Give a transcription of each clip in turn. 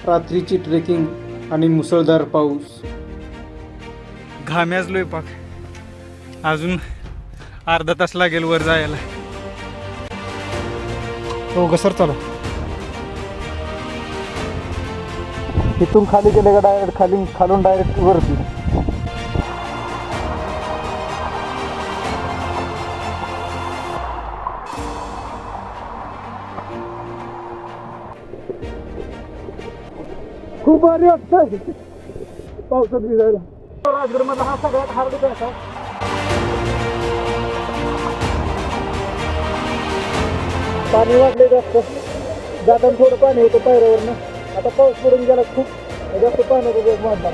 रात्रीची ट्रेकिंग आणि मुसळधार पाऊस. घाम्याजलोय पाक. अजून अर्धा तास लागेल वर जायला. हो घसर चला. इथून खाली गेले का डायरेक्ट खालून डायरेक्ट वरती. खूप भारी वाटतंय पावसात भिजायला. राजगडमधला हा सगळ्यात हार्ड पॅच आहे. पाणी वाढले जास्त, जाताना थोडं पाणी होतं पायऱ्यावरनं. आता पाऊस पडून गेला, खूप जास्त पाण्याचा वेग वाढला.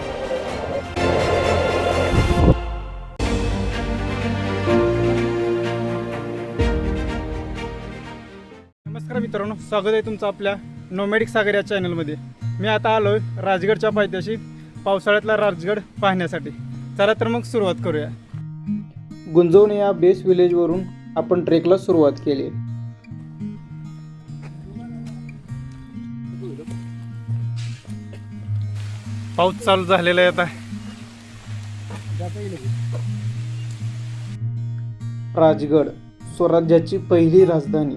नमस्कार मित्रांनो, स्वागत आहे तुमचं आपल्या नोमॅडिक सागर या चॅनलमध्ये. मी आता आलोय राजगडच्या पायथ्याशी पावसाळ्यातला राजगड पाहण्यासाठी. चला तर मग सुरुवात करूया. गुंजवणे या बेस विलेजवरून आपण ट्रेकला सुरुवात केली. पाऊस चालू झालेला आहे आता. राजगड स्वराज्याची पहिली राजधानी.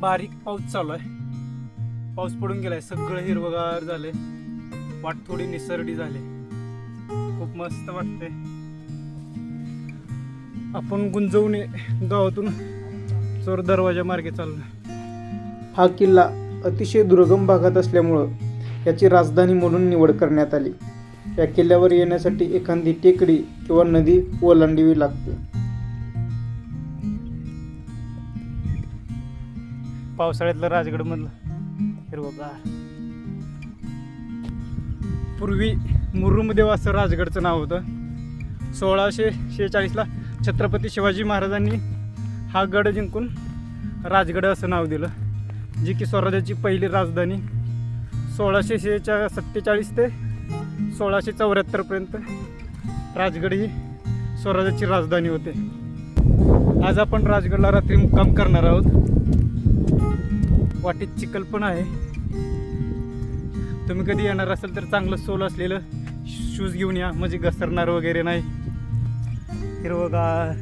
बारीक पाऊस चालू आहे. पाऊस पडून गेलाय, सगळं हिरवगार झाले. वाट थोडी निसरडी झाली. खूप मस्त वाटते. आपण गुंजवणे गावातून चोर दरवाजा मार्गे चाललो. हा किल्ला अतिशय दुर्गम भागात असल्यामुळं याची राजधानी म्हणून निवड करण्यात आली. या किल्ल्यावर येण्यासाठी एखादी टेकडी किंवा नदी ओलांडावी लागते. पावसाळ्यातलं राजगडमधलं हिरवगार. पूर्वी मुरुमदेव असं राजगडचं नाव होतं. 1646ला छत्रपती शिवाजी महाराजांनी हा गड जिंकून राजगड असं नाव दिलं, जी की स्वराज्याची पहिली राजधानी. 1647 ते 1674 राजगड ही स्वराज्याची राजधानी होते. आज आपण राजगडला रात्री मुक्काम करणार आहोत. वाटेत चिखल पण आहे. तुम्ही कधी येणार असेल तर चांगलं सोल असलेलं शूज घेऊन या, म्हणजे घसरणार वगैरे नाही. हिरवगार.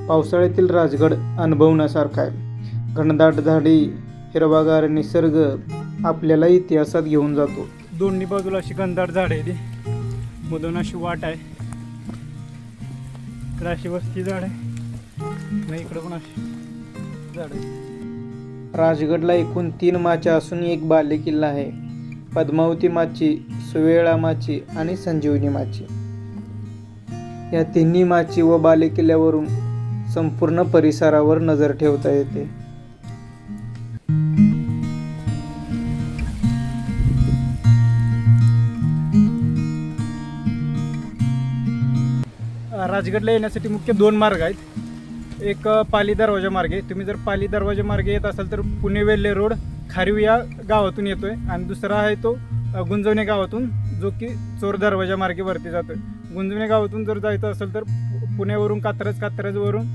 पावसाळ्यातील राजगड अनुभवण्यासारखा आहे. घनदाट झाडी, हिरवागार निसर्ग आपल्याला इतिहासात घेऊन जातो. दोन्ही बाजूला अशी घनदाट झाड आहे. ती मधून अशी वाट आहे. इकडे अशी वस्ती झाड आहे, नाही इकडे पण अशी झाड आहे. राजगडला एकूण 3 माच्या असून एक बालेकिल्ला आहे. पद्मावती माची, सुवेळा माची आणि संजीवनी माची. या तिन्ही माची व बालेकिल्ल्यावरून संपूर्ण परिसरावर नजर ठेवता येते. राजगडला येण्यासाठी मुख्य 2 मार्ग आहेत. एक पाली दरवाजा मार्गे. तुम्ही जर पाली दरवाजा मार्गे येत असाल तर पुणे वेल्हे रोड खारीव या गावातून येतोय, आणि दुसरा आहे तो गुंजवणे गावातून, जो की चोर दरवाजा मार्गे वरती जातोय. गुंजवणे गावातून जर जायचं असेल तर पुण्यावरून कात्रजवरून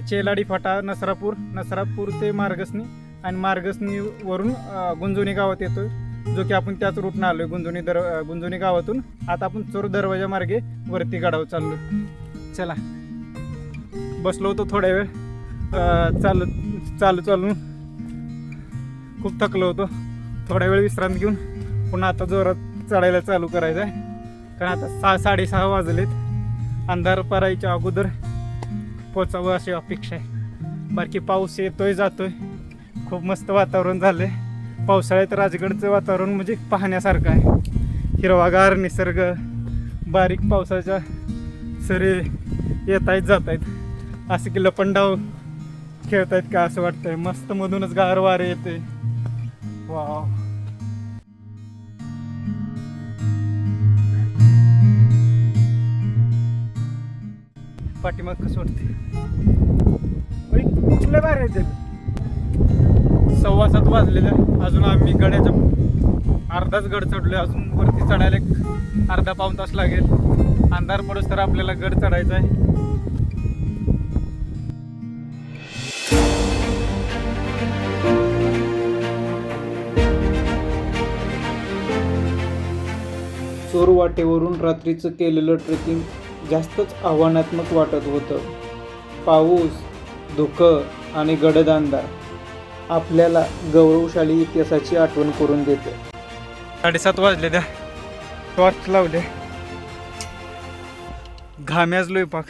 चेलाडी फाटा, नसरापूर ते मार्गसनी, आणि मार्गसनीवरून गुंजवणे गावात येतोय, जो की आपण त्याच रूटनं आलोय. गुंजवणे गावातून आता आपण चोर दरवाजा मार्गे वरती गडावर चाललो. चला. बसलो होतो थोड्या वेळ चालून खूप थकलो होतो. थोड्या वेळ विश्रांती घेऊन पुन्हा आता जोरात चढायला चालू करायचं आहे. कारण आता 6:30 वाजलेत. अंधार पडायच्या अगोदर पोचावं अशी अपेक्षा आहे. बाकी पाऊस येतोय जातोय. खूप मस्त वातावरण झालं आहे. पावसाळ्यात राजगडचं वातावरण म्हणजे पाहण्यासारखं आहे. हिरवागार निसर्ग, बारीक पावसाच्या सरी येत आहेत जात आहेत. असं की लपंडाव खेळतायत का असं वाटतंय. मस्त मधूनच गार वारे येते. वाव. पाठीमाग कसं वाटते. कुठले बाहेर येते. 6:15 वाजलेलं. अजून आम्ही गडाच्या अर्धाच गड चढलोय. अजून वरती चढायला अर्धा पाऊण तास लागेल. अंधार पडोस तर आपल्याला गड चढायचा आहे. वाटेवरून रात्रीचं केलेलं ट्रेकिंग जास्तच आव्हानात्मक वाटत होतं. पाऊस, धुकं आणि गडद अंधार आपल्याला गौरवशाली इतिहासाची आठवण करून देते. 7:30 वाजले, द्या टॉर्च लावले, घाम्याजलोय पाक.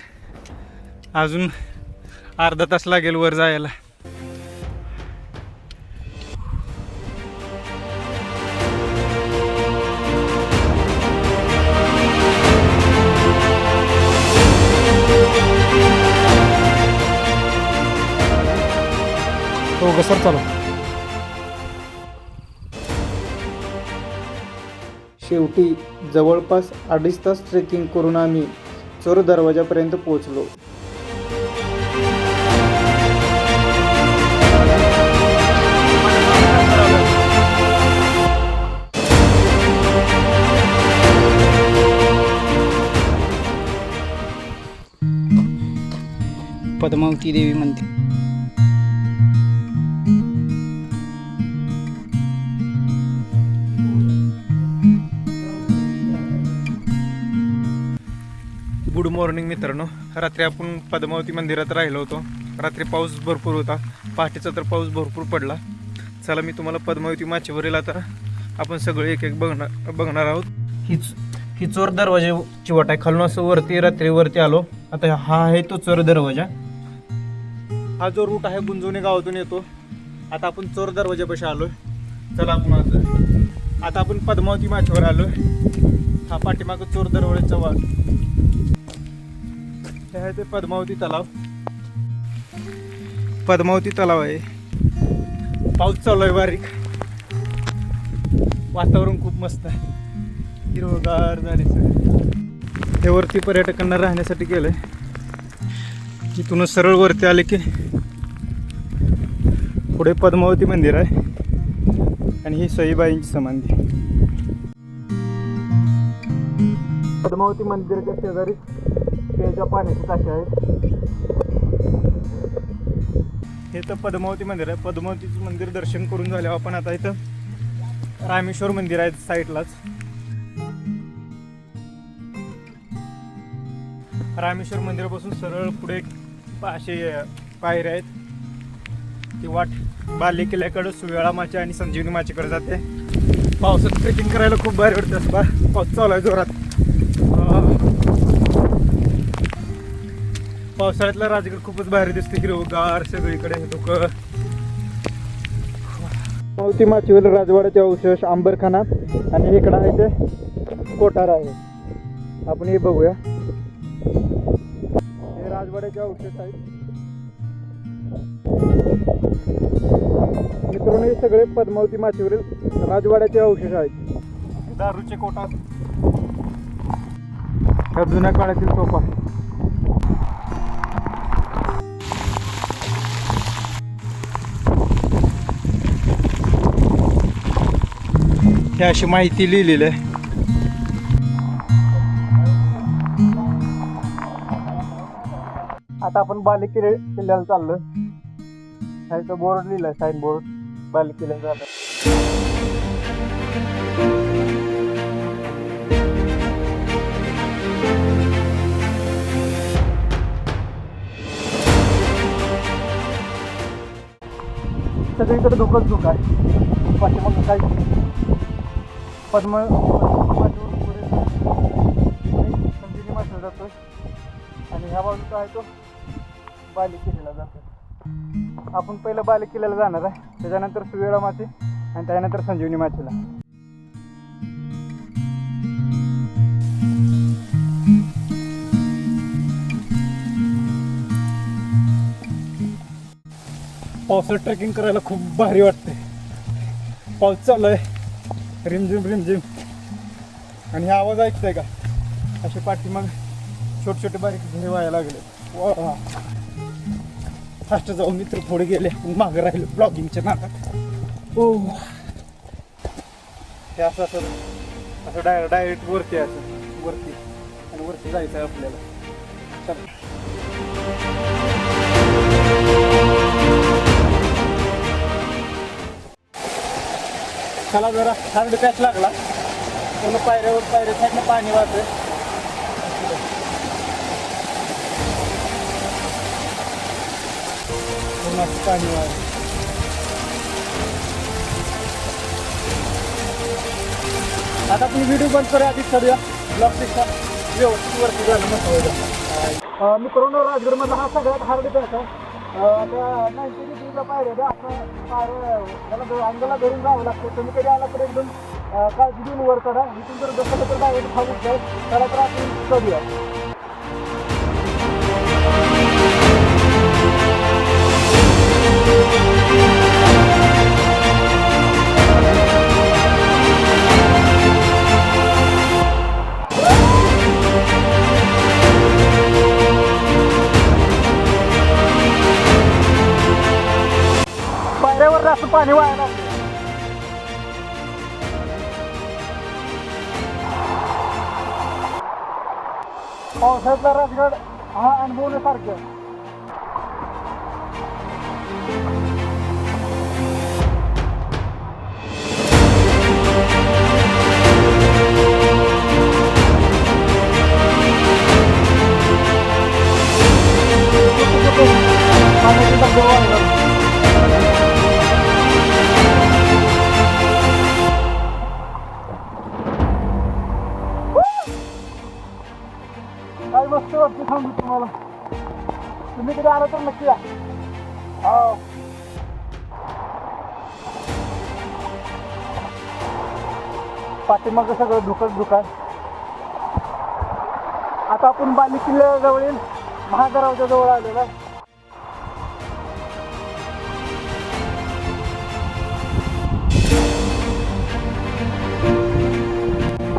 अजून अर्धा तास लागेल वर जायला. हो घसर चालू. शेवटी जवळपास 2.5 तास ट्रेकिंग करून आम्ही चोर दरवाजापर्यंत पोहोचलो. पद्मावती देवी मंदिर. गुड मॉर्निंग मित्रांनो. रात्री आपण पद्मावती मंदिरात राहिलो होतो. रात्री पाऊस भरपूर होता, पहाटेचा तर पाऊस भरपूर पडला. चला मी तुम्हाला पद्मावती माचीवरील आता आपण सगळे एक एक बघणार आहोत. ही चोर दरवाजाची वाट आहे. खालून असं रात्रीवरती आलो. आता हा आहे तो चोर दरवाजा. हा जो रूट आहे गुंजवणे गावातून येतो. आता आपण चोर दरवाजापाशी आलोय. चला आपण आता आपण पद्मावती माचीवर आलोय. हा पाठीमागं चोर दरवाजाचा वाट. हे आहे ते पद्मावती तलाव. पद्मावती तलाव आहे. पाऊस चालू आहे बारीक. वातावरण खूप मस्त आहे, हिरवगार झाले सगळे. हे वरती पर्यटकांना राहण्यासाठी केलंय. तिथूनच सरळ वरती आले की पुढे पद्मावती मंदिर आहे आणि ही सईबाईंची समाधी. पद्मावती मंदिराच्या शेजारी प्यायच्या पाण्याची टाकी आहे. हे तर पद्मावती मंदिर आहे. पद्मावतीचं मंदिर दर्शन करून झाल्यावर आपण आता इथं रामेश्वर मंदिर आहे साईडलाच. रामेश्वर मंदिरापासून सरळ पुढे असे पायऱ्या आहेत. ती वाट बाले किल्ल्याकडं, सुवेळा माची आणि संजीवनी माचीकडे जाते. पावसात ट्रेकिंग करायला खूप भारी वाटतं. असं पाऊस चालू आहे जोरात. पावसाळ्यातला राजगड खूपच भारी दिसते, हिरवगार सगळीकडे धुकं. पद्मावती माचीवरील राजवाड्याचे अवशेष, आंबरखाना आणि इकडं आहे ते कोठार आहे. आपण हे बघूया. हे राजवाड्याचे अवशेष आहेत मित्रांनो. हे सगळे पद्मावती माचीवरील राजवाड्याचे अवशेष आहेत. दारूचे कोठार, ह्या जुन्या काळातील तोफा. ही अशी माहिती लिहिलेली आहे. आता आपण बाले किल्ल्याला चाललोय. तो बोर्ड लिहिलाय, साईन बोर्ड. बाले किल्ल्याला जाणार. सगळीकडे धुकंच धुक आहे. पाठीमागं काय संजीवनी माचीला जातोय आणि ह्या बाजूचा आहे तो बाले किल्ल्याला जातोय. आपण पहिलं बाले किल्ल्याला जाणार आहे, त्याच्यानंतर सुवेळा माची आणि त्यानंतर संजीवनी माचीला. पावसात ट्रेकिंग करायला खूप भारी वाटते. पाऊस चालू आहे, रिमझिम रिमझिम. आणि हे आवाज ऐकताय का? असे पाठीमाग छोटे छोटे बारीक घरे व्हायला लागले. वा, फास्ट जाऊन मित्र पुढे गेले, मागं राहिले ब्लॉगिंगच्या नादात. हो, हे असं असं असं डायरेक्ट वरती असं वरती आणि वरती जायचं आहे आपल्याला. चला जरा हार्ड पॅच लागला. पूर्ण पायऱ्या साईडनं पाणी वाहतंय. पूर्ण असं पाणी वाहतंय. आता आपण व्हिडिओ बंद करूया, आधी चढूया ब्लॉकपेक्षा व्यवस्थित वरती झालं मस्त. मित्रांनो, राजगडमधला हा सगळ्यात हार्ड पॅच आहे. आता 90 डिग्रीला पायऱ्या द्या, असं पायऱ्या त्याला अंगाला धरून जावं लागतं. तुम्ही कधी आला तर एकदम काळजी घेऊन वर चढा. इथून जर बसलं तर डायरेक्ट खाली जाईल. त्याला तर आपण चढूया. पायऱ्यावर जास्त पाणी वाहायला लागतं. पावसाळ्यातला राजगड हा अनुभवण्यासारखं. काय मस्त वाटतं सांगू तुम्हाला. तुम्ही कधी आला तर नक्की या. हो, पाठीमागं सगळं दुकान. आता आपण बाली किल्ल्याजवळील महादरवाजा जवळ आलेला.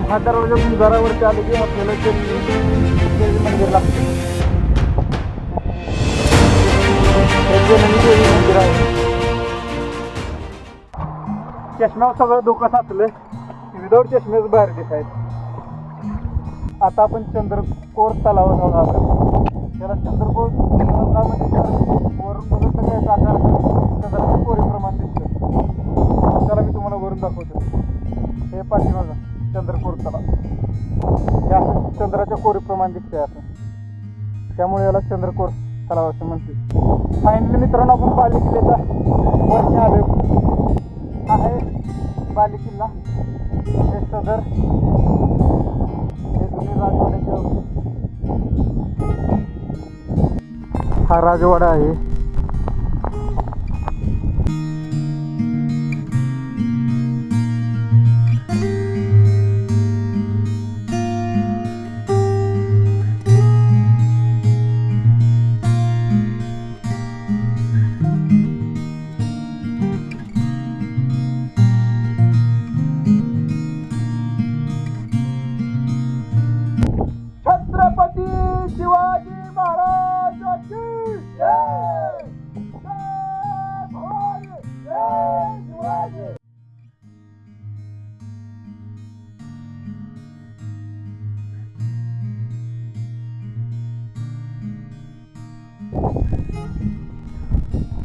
महादरवाजा घरावरती आले की आपल्याला देवी मंदिर लागते. देवी मंदिर आहे. चष्म्यावर सगळं धोका साचलंय. विदाऊट चष्म्याच बाहेर दिसायत. आता आपण चंद्रकोर तलावाजवळ आलो. त्याला चंद्रकोर तलावामध्ये वरून बघत सगळ्याचा आकार चंद्राच्या कोरीप्रमाणे दिसतं. त्याला मी तुम्हाला वरून दाखवतो. हे पाठीमागं चंद्रकोर तलाव हे असं चंद्राच्या कोरीप्रमाणे दिसतंय असं. त्यामुळे याला चंद्रकोर तलाव असं म्हणते. फायनली मित्रांनो, आपण बाली किल्ल्याच्या वरती आलो. हा आहे बाली किल्ला. हे सदर हे जुनी राजवाड्याचे हा राजवाडा आहे. छत्रपती शिवाजी महाराज की जय. जय भवानी, जय शिवाजी.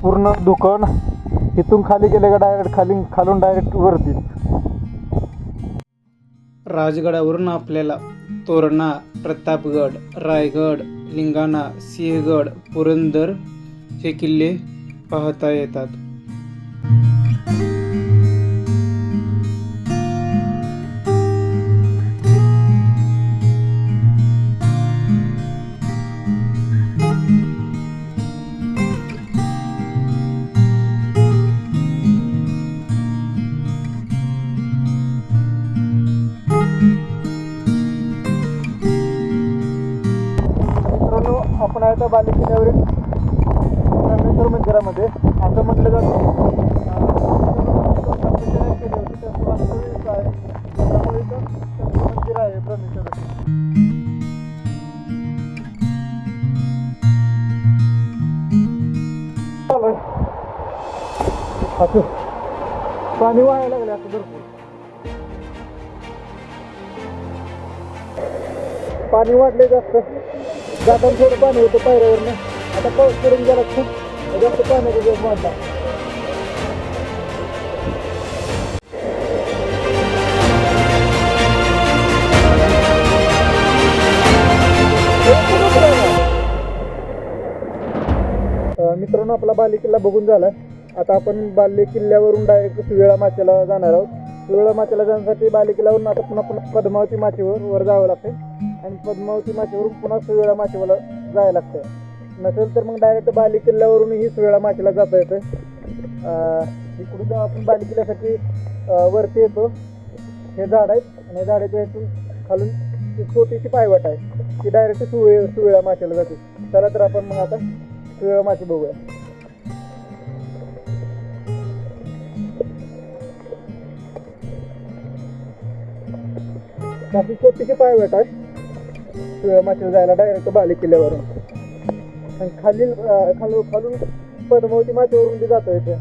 पूर्ण दुकान इथून खाली गेले का डायरेक्ट खालून डायरेक्ट वरती. राजगडावरून आपल्याला तोरणा, प्रतापगड, रायगड, लिंगाणा, सिंहगड, पुरंदर हे किल्ले पाहता येतात. आपण आहे तर बाली किल्ल्यावरील ब्रह्मेश्वर मंदिरामध्ये. असं म्हटलं जातं केली होती तसं वास्तविक आहे. त्यामुळे इथं मंदिर आहे ब्रह्मेश्वर. असं पाणी वाहायला लागले असं भरपूर. पाणी वाढले जास्त. जाताना थोडं पाणी होतं पायऱ्यावरनं. आता पाऊस पडून गेला खूप जास्त पाण्याचा दिवस वाढला. मित्रांनो, आपला बाले किल्ला बघून झाला. आता आपण बाले किल्ल्यावरून डायरेक्ट सुवेळा माचेला जाणार आहोत. सुवेळा माचेला जाण्यासाठी बाले किल्ल्यावरून आता पुन्हा पद्मावती माचेवर वर जावं लागतं आणि पद्मावती माचेवरून पुन्हा सुवेळा माचेला जायला लागतं. नसेल तर मग डायरेक्ट बाले किल्ल्यावरूनही सुवेळा माचेला जाता येतं. इकडून आपण बाले किल्ल्यासाठी वरती येतो. हे झाड आहेत आणि झाडाच्या इथून खालून एक छोटीशी पायवाट आहे, ती डायरेक्ट सुवेळा माचेला जाते. चला तर आपण मग आता सुवेळा माचे बघूया. काफी छोटीशी पायवाट आहे सुवेळा माचेला जायला डायरेक्ट बाले किल्ल्यावरून. आणि खालून पद्मावती माचेवरून बी जाता येते.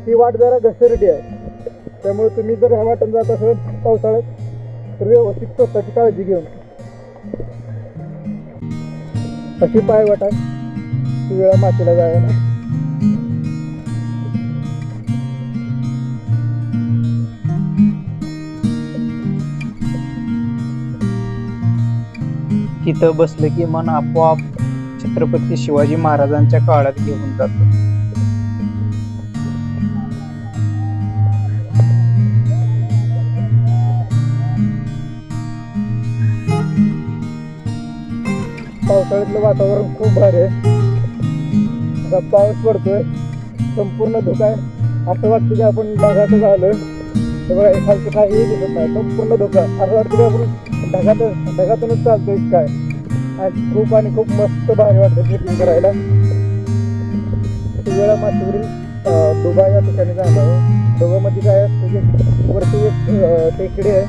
ही वाट जरा घसरडी आहे, त्यामुळे तुम्ही जर ह्या वाटेन जात असाल पावसाळ्यात तर व्यवस्थित स्वतःची काळजी घेऊन. अशी पायवाट आहे सुवेळा माचेला जायला. तिथं बसलं की मन आपोआप छत्रपती शिवाजी महाराजांच्या काळात घेऊन जातं. पावसाळ्यातलं वातावरण खूप भारी आहे. आता पाऊस पडतोय, संपूर्ण धुकं आहे. असं वाटतं की आपण ढगातच आलोय. तर बघा, खालचं काहीही दिसत नाही, संपूर्ण धुकं. असं वाटतं की आपण ढगातूनच चालतोय काय. आणि खूप मस्त भारी वाटतं ट्रेकिंग करायला. सुवेळा माचेवरील डोबा या ठिकाणी जाणार आहोत. डोबामध्ये काय असतं की वरती एक टेकडी आहे,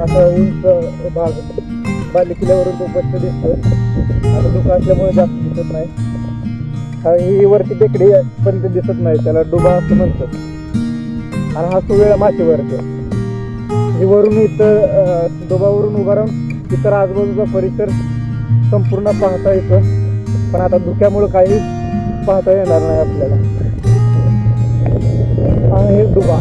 असं उंच भाग. बाले किल्ल्यावरून तो स्पष्ट दिसतोय. आता धुकं असल्यामुळे जास्त दिसत नाही. ही वरती टेकडी पण ते दिसत नाही, त्याला डोबा असं म्हणतात. आणि हा सुवेळा माचेवरती आहे. वरून इथं डोबावरून उभा राहून इतर आजूबाजूचा परिसर संपूर्ण पाहता येतो. पण आता धुक्यामुळं काही पाहता येणार नाही आपल्याला. हा हे डोबा.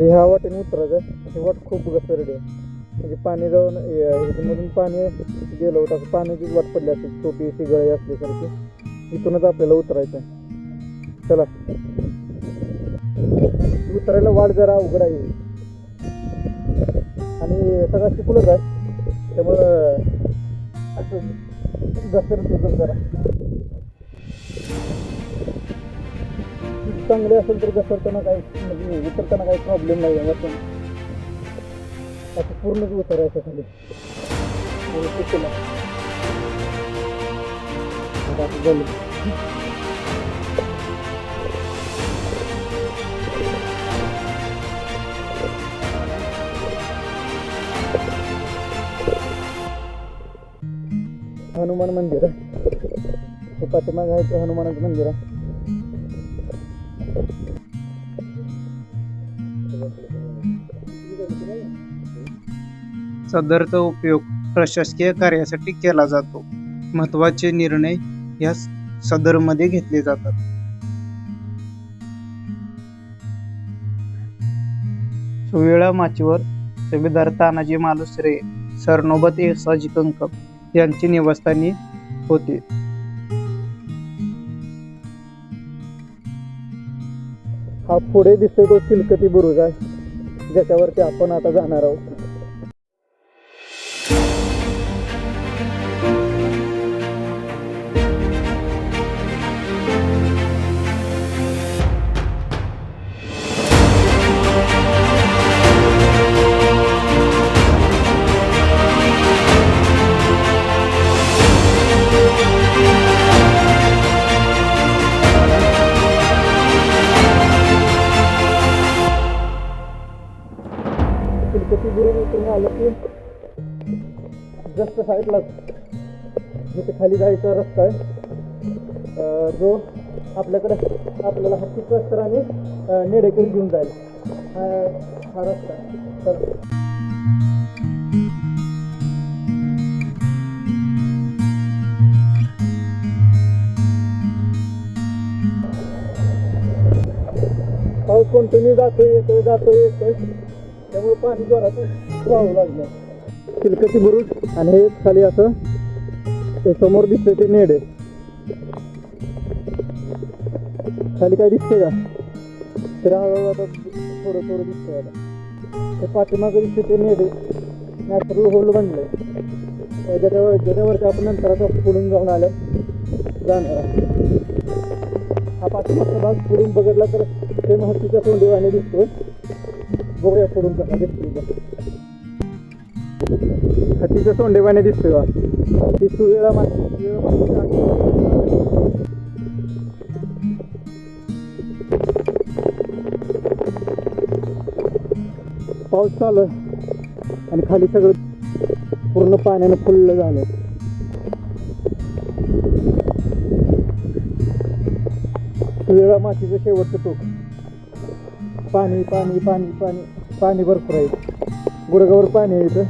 ह्या वाटेने उतरायचं. ही वाट खूप घसरडी आहे, म्हणजे पाणी जाऊन मधून पाणी गेलं होतं, असं पाण्याचीच वाट पडली असते, छोटीशी गळी असल्यासारखी. इथूनच आपल्याला उतरायचं आहे. चला, उतरायला वाट जरा अवघड आहे आणि सगळा चिखलच आहे, त्यामुळं असं घसरते पण जरा. चांगले असेल तर घसरताना काही म्हणजे उतरताना काही प्रॉब्लेम नाही आहे. असं पूर्णच उतरायचं खाली. हनुमान मंदिर आहे, पाठीमागे आहे ते हनुमानाचं मंदिर आहे. सदरचा उपयोग प्रशासकीय कार्यासाठी केला जातो. महत्त्वाचे निर्णय या सदरमध्ये घेतले जातात. सुवेळा माचेवर सुभेदार तानाजी मालुसरे, सरनोबत येसाजी कंकम यांची निवासस्थानी होती. हा पुढे दिसतोय तो चिलकती बुरुज आहे, ज्याच्यावरती आपण आता जाणार आहोत. तिलकती बुरुज उतरून आलं की जस्ट साईडलाच जिथे खाली जायचा रस्ता आहे जो आपल्याला हत्ती प्रस्तर आणि नेडेकडे घेऊन जाईल हा रस्ता आहे. तर पाऊस कंटिन्यू जातोय त्यामुळे पाणी जोरात वाहू लागलं. तिलकती बुरुज आणि हे खाली असं ते समोर दिसतंय ते नेडे. खाली काय दिसतंय का? तर हळूहळू आता थोडं दिसतंय. आता ते पाठीमागं दिसते ते नेडे नॅचरल होल बनलंय ज्याच्यावरती आपण नंतर आता पुढून जाऊन जाणार आहे. हा पाठीमागचा भाग पुढून बघितला तर ते हत्तीच्या सोंडेवाने दिसतो. बघूया पुढून कसा दिसतो. हत्तीच्या सोंडेवाने दिसतोय का? ती सुवेळा माती पाऊस चालू आहे आणि खाली सगळं पूर्ण पाण्यानं फुललं झालंय. सुवेळा मातीचं शेवटचं टोक. पाणी पाणी पाणी पाणी पाणी भरपूर आहे. गुडघावर पाणी आहे इथं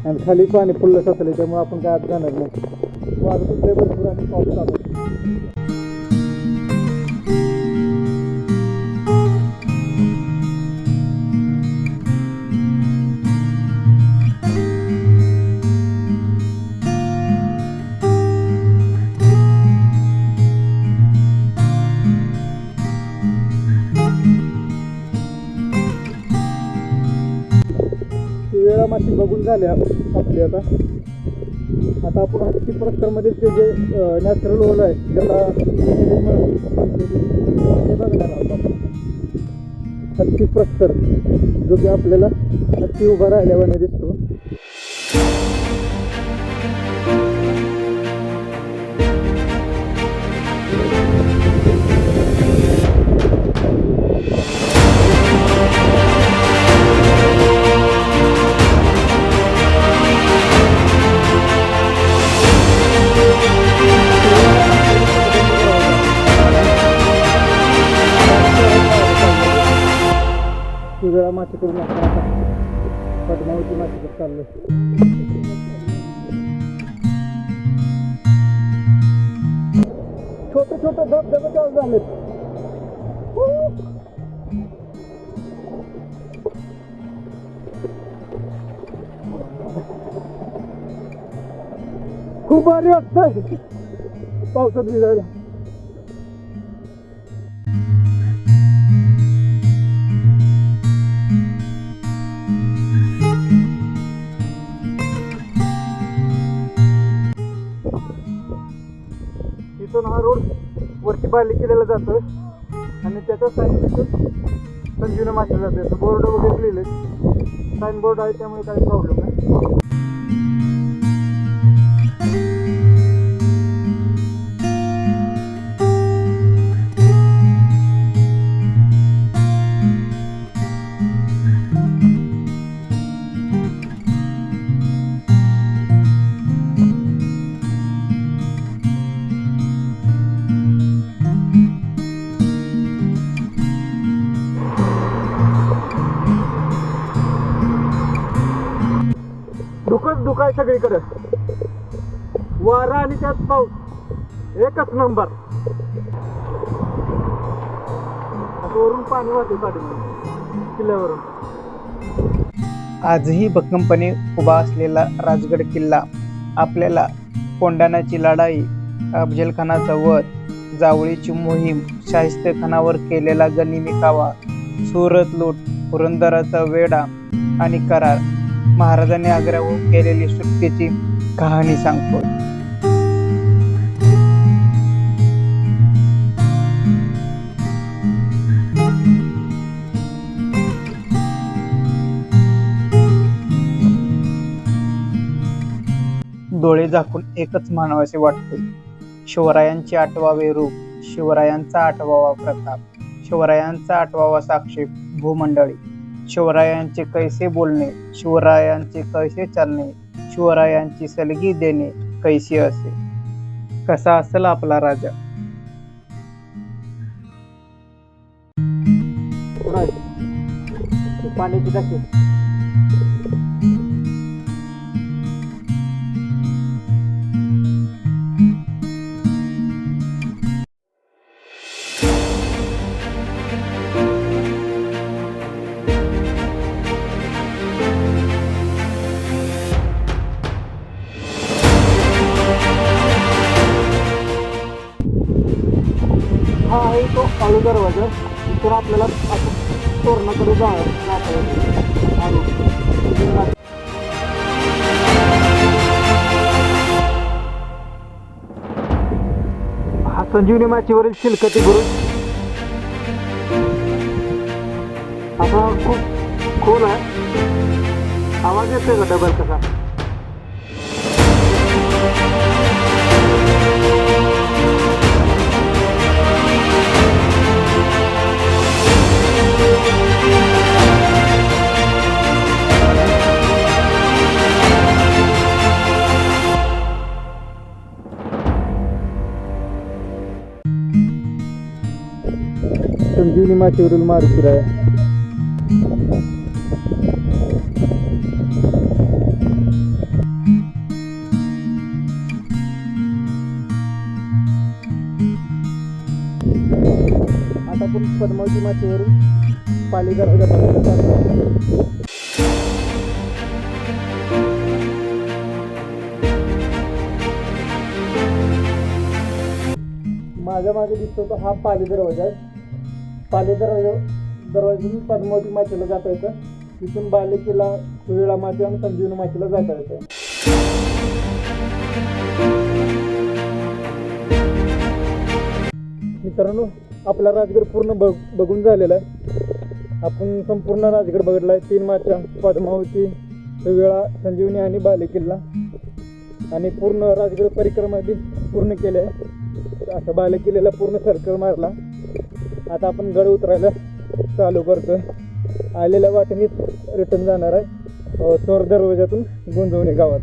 आणि खाली पाणी फुललं साचलंय त्यामुळे आपण काय आत जाणार नाही. वारं सुटलंय भरपूर आणि पाऊस चालू आहे. वेळा माती बघून झाल्या आपली. आता आपण हत्ती प्रस्तरमध्ये ते जे नॅचरल होल आहे ज्याला ते बघणार आहोत आपण. हत्ती प्रस्तर जो की आपल्याला हत्ती उभा राहिल्यावर दिसतो. वेळा माती करून पाठीमागची माती चाललोय. छोटे छोटे धबधबे चालू झालेत. खूप भारी वाटतंय पावसात भिजायला. इथून हा रोड वरती बाली केलेला जातोय आणि त्याच्या साईडला संजीवनी माती जाते. बोर्ड वगैरे लिहिले साईन बोर्ड आहे त्यामुळे काही प्रॉब्लेम नाही. दुकाय सगळीकडे वारा आणि त्यात पाऊस एकच नंबर. वरून पाणी वाहते किल्ल्यावरून. आजही भक्कमपणे उभा असलेला राजगड किल्ला आपल्याला कोंढाण्याची लढाई, अफजलखानाचा वध, जावळीची मोहीम, शाहिस्तेखानावर केलेला गनिमी कावा, सुरत लूट, पुरंदराचा वेढा आणि करार, महाराजांनी आग्र्याहून केलेली सुटकेची कहाणी सांगतो. डोळे झाकून एकच म्हणावेसे वाटते, शिवरायांचे 8वावे रूप, शिवरायांचा 8वावा प्रताप, शिवरायांचा 8वावा साक्षी भूमंडळी. शिवरायांचे कैसे बोलणे, शिवरायांचे कैसे चालणे, शिवरायांची सलगी देणे कैसे असे. कसा असेल आपला राजा. पाण्याची टाकी हा आहे तो आळू दरवाजा. इथून आपल्याला तोरणाकडे हा संजीवनी माचीवरील शिलकती बुरुज. असा खूप खोल आहे. आवाज येतोय का डबल कसा? संजीवनी माचीवरील मारुती राया. आता आपण पद्मावती माचीवरून पाली दरवाजा बघायला चाललो. माझ्या मागे दिसतो तो हा पाली दरवाजा आहे. पाली दरवाजातून पद्मावती माचीला जाता येतं. तिथून बालेकिल्ला, कुळीळा माची आणि संजीवनी माचीला जाता येतं. मित्रांनो, आपला राजगड पूर्ण बघून झालेला आहे. आपण संपूर्ण राजगड बघितला आहे. 3 माच्या, पद्मावती, कुळीळा, संजीवनी आणि बालेकिल्ला, आणि पूर्ण राजगड परिक्रमा बी पूर्ण केले आहे. असं बालेकिल्ल्याला पूर्ण सर्कल मारला. आता आपण गड उतरायला चालू करतो. आलेल्या वाटेनेच रिटर्न जाणार आहे चोर दरवाजातून गुंजवणे गावात.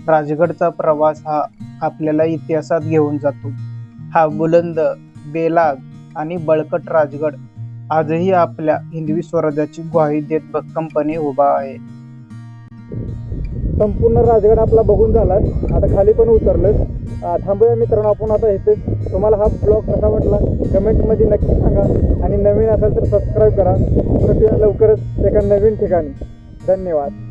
राजगडचा प्रवास हा आपल्याला इतिहासात घेऊन जातो. हा बुलंद, बेलाग आणि बळकट राजगड आजही आपल्या हिंदवी स्वराज्याची ग्वाही देत भक्कमपणे उभा आहे. संपूर्ण राजगड आपला बघून झाला. आता खाली पण उतरलं. थांबूया मित्रांनो आपण आता इथे. तुम्हाला हा ब्लॉग कसा वाटला कमेंटमध्ये नक्की सांगा, आणि नवीन असेल तर सबस्क्राईब करा. भेटूया लवकरच एका नवीन ठिकाणी. धन्यवाद.